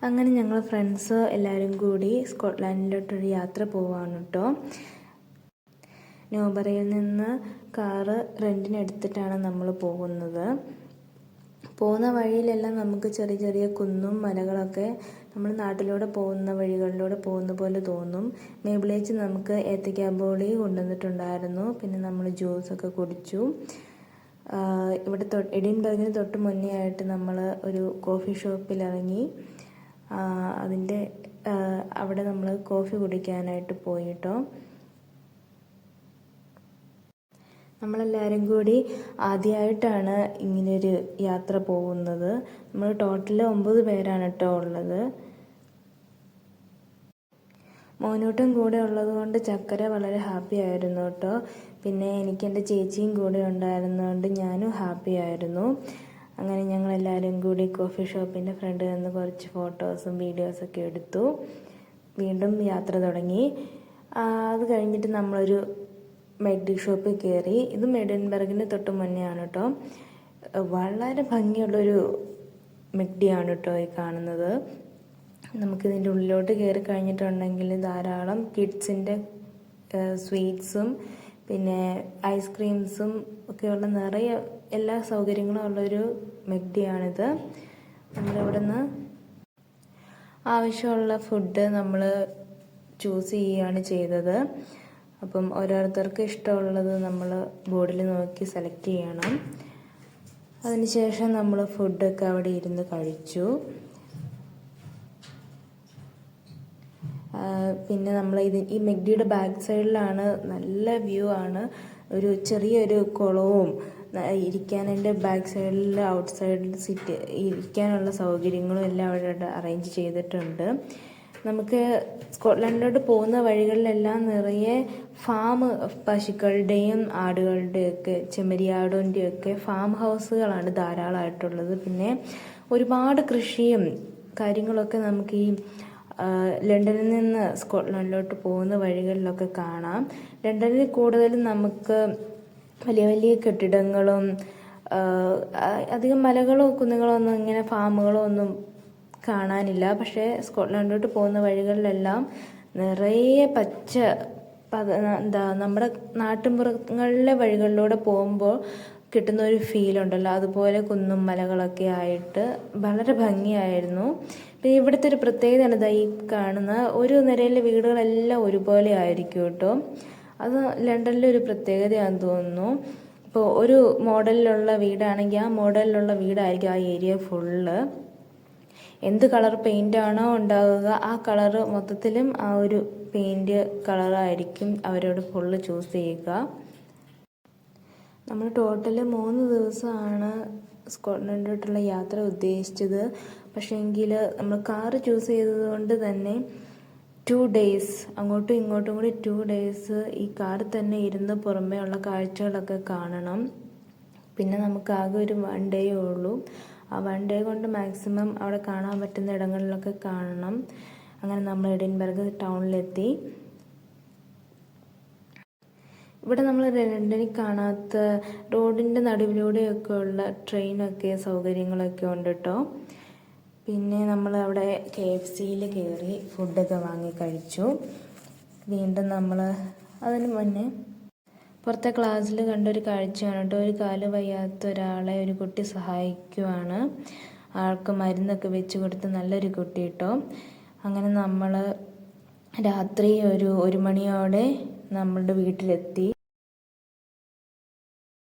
അങ്ങനെ ഞങ്ങൾ ഫ്രണ്ട്സ് എല്ലാവരും കൂടി സ്കോട്ട്ലാൻഡിലോട്ടൊരു യാത്ര പോവാണ് കേട്ടോ. ന്യൂബറിയിൽ നിന്ന് കാറ് റെൻറ്റിനെടുത്തിട്ടാണ് നമ്മൾ പോകുന്നത്. പോകുന്ന വഴിയിലെല്ലാം നമുക്ക് ചെറിയ ചെറിയ കുന്നും മലകളൊക്കെ നമ്മൾ നാട്ടിലൂടെ പോകുന്ന വഴികളിലൂടെ പോകുന്ന പോലെ തോന്നും. മേബിളേച്ച് നമുക്ക് ഏത്തക്കാബോളി കൊണ്ടുവന്നിട്ടുണ്ടായിരുന്നു. പിന്നെ നമ്മൾ ജ്യൂസൊക്കെ കുടിച്ചു. ഇവിടെ എഡിൻബർഗിന് തൊട്ട് മുന്നേ ആയിട്ട് നമ്മൾ ഒരു കോഫി ഷോപ്പിൽ ഇറങ്ങി. അവിടെ നമ്മൾ കോഫി കുടിക്കാനായിട്ട് പോയി കേട്ടോ. നമ്മളെല്ലാവരും കൂടി ആദ്യമായിട്ടാണ് ഇങ്ങനെയൊരു യാത്ര പോകുന്നത്. നമ്മൾ ടോട്ടൽ 9 പേരാണ് കേട്ടോ ഉള്ളത്. മോനൂട്ടും കൂടെ ഉള്ളത് കൊണ്ട് ചക്കര വളരെ ഹാപ്പി ആയിരുന്നു കേട്ടോ. പിന്നെ എനിക്ക് എൻ്റെ ചേച്ചിയും കൂടെ ഉണ്ടായിരുന്നതുകൊണ്ട് ഞാനും ഹാപ്പി ആയിരുന്നു. അങ്ങനെ ഞങ്ങളെല്ലാവരും കൂടി കോഫി ഷോപ്പിൻ്റെ ഫ്രണ്ടിൽ നിന്ന് കുറച്ച് ഫോട്ടോസും വീഡിയോസൊക്കെ എടുത്തു. വീണ്ടും യാത്ര തുടങ്ങി. അത് കഴിഞ്ഞിട്ട് നമ്മളൊരു മെഗ്ഡി ഷോപ്പിൽ കയറി. ഇത് എഡിൻബർഗിന് തൊട്ട് മുന്നേ ആണ് കേട്ടോ. വളരെ ഭംഗിയുള്ളൊരു മെഗ്ഡിയാണ് കേട്ടോ ഈ കാണുന്നത്. നമുക്കിതിൻ്റെ ഉള്ളിലോട്ട് കയറി കഴിഞ്ഞിട്ടുണ്ടെങ്കിൽ ധാരാളം കിഡ്സിൻ്റെ സ്വീറ്റ്സും പിന്നെ ഐസ്ക്രീംസും ഒക്കെയുള്ള നിറയെ എല്ലാ സൗകര്യങ്ങളും ഉള്ളൊരു മെഗ്ഡിയാണിത്. നമ്മളിവിടെ നിന്ന് ആവശ്യമുള്ള ഫുഡ് നമ്മൾ ചൂസ് ചെയ്യുകയാണ് ചെയ്തത്. അപ്പം ഓരോരുത്തർക്ക് ഇഷ്ടമുള്ളത് നമ്മൾ ബോർഡിൽ നോക്കി സെലക്ട് ചെയ്യണം. അതിനുശേഷം നമ്മൾ ഫുഡൊക്കെ അവിടെ ഇരുന്ന് കഴിച്ചു. പിന്നെ നമ്മൾ ഈ മെഗ്ഡിയുടെ ബാക്ക് സൈഡിലാണ് നല്ല വ്യൂ ആണ്. ഒരു ചെറിയൊരു കുളവും ഇരിക്കാനെൻ്റെ ബാക്ക് സൈഡിൽ ഔട്ട് സൈഡിൽ ഇരിക്കാനുള്ള സൗകര്യങ്ങളും എല്ലാം അവിടെ അറേഞ്ച് ചെയ്തിട്ടുണ്ട്. നമുക്ക് സ്കോട്ട്ലാൻഡിലോട്ട് പോകുന്ന വഴികളിലെല്ലാം നിറയെ ഫാം പശുക്കളുടെയും ആടുകളുടെയൊക്കെ ചെമ്മരിയാടിൻ്റെയൊക്കെ ഫാം ഹൗസുകളാണ് ധാരാളമായിട്ടുള്ളത്. പിന്നെ ഒരുപാട് കൃഷിയും കാര്യങ്ങളൊക്കെ നമുക്ക് ഈ ലണ്ടനിൽ നിന്ന് സ്കോട്ട്ലാൻഡിലോട്ട് പോകുന്ന വഴികളിലൊക്കെ കാണാം. ലണ്ടനിൽ കൂടുതലും നമുക്ക് വലിയ വലിയ കെട്ടിടങ്ങളും അധികം മലകളോ കുന്നുകളോ ഒന്നും ഇങ്ങനെ ഫാമുകളോ ഒന്നും കാണാനില്ല. പക്ഷേ സ്കോട്ട്ലാൻഡിലോട്ട് പോകുന്ന വഴികളിലെല്ലാം നിറയെ നമ്മുടെ നാട്ടിൻപുറങ്ങളിലെ വഴികളിലൂടെ പോകുമ്പോൾ കിട്ടുന്ന ഒരു ഫീലുണ്ടല്ലോ, അതുപോലെ കുന്നും മലകളൊക്കെ ആയിട്ട് വളരെ ഭംഗിയായിരുന്നു. പിന്നെ ഇവിടുത്തെ ഒരു പ്രത്യേകത ഈ കാണുന്ന ഒരു നിരയിലെ വീടുകളെല്ലാം ഒരുപോലെ ആയിരിക്കും കേട്ടോ. അത് ലണ്ടനിലെ ഒരു പ്രത്യേകതയാണെന്ന് തോന്നുന്നു. ഇപ്പോൾ ഒരു മോഡലിലുള്ള വീടാണെങ്കിൽ ആ മോഡലിലുള്ള വീടായിരിക്കും ആ ഏരിയ ഫുള്ള്. എന്ത് കളർ പെയിൻ്റാണോ ഉണ്ടാവുക ആ കളറ് മൊത്തത്തിലും ആ ഒരു പെയിൻറ് കളറായിരിക്കും അവരോട് ഫുള്ള് ചൂസ് ചെയ്യുക. നമ്മൾ ടോട്ടൽ 3 ദിവസമാണ് സ്കോട്ട്ലാൻഡിലോട്ടുള്ള യാത്ര ഉദ്ദേശിച്ചത്. പക്ഷേ എങ്കിൽ നമ്മൾ കാറ് ചൂസ് ചെയ്തത് കൊണ്ട് തന്നെ 2 ഡേയ്സ് അങ്ങോട്ടും ഇങ്ങോട്ടും കൂടി 2 ഡേയ്സ് ഈ കാറിൽ തന്നെ ഇരുന്ന് പുറമേ ഉള്ള കാഴ്ചകളൊക്കെ കാണണം. പിന്നെ നമുക്ക് ആകെ ഒരു 1 ഡേയേ ഉള്ളൂ. ആ 1 ഡേ കൊണ്ട് മാക്സിമം അവിടെ കാണാൻ പറ്റുന്ന ഇടങ്ങളിലൊക്കെ കാണണം. അങ്ങനെ നമ്മൾ എഡിൻബർഗ് ടൗണിലെത്തി. ഇവിടെ നമ്മൾ ലണ്ടനിൽ കാണാത്ത റോഡിൻ്റെ നടുവിലൂടെയൊക്കെ ഉള്ള ട്രെയിനൊക്കെ സൗകര്യങ്ങളൊക്കെ ഉണ്ട് കേട്ടോ. പിന്നെ നമ്മൾ അവിടെ KFCയിൽ കയറി ഫുഡൊക്കെ വാങ്ങി കഴിച്ചു. വീണ്ടും നമ്മൾ അതിന് മുന്നേ പുറത്തെ ക്ലാസ്സിൽ കണ്ടൊരു കാഴ്ചയാണ് കേട്ടോ. ഒരു കാല് വയ്യാത്ത ഒരാളെ ഒരു കുട്ടി സഹായിക്കുവാണ്. ആൾക്ക് മരുന്നൊക്കെ വെച്ച് കൊടുത്ത് നല്ലൊരു കുട്ടി കേട്ടോ. അങ്ങനെ നമ്മൾ രാത്രി ഒരു 1 മണിയോടെ നമ്മളുടെ വീട്ടിലെത്തി.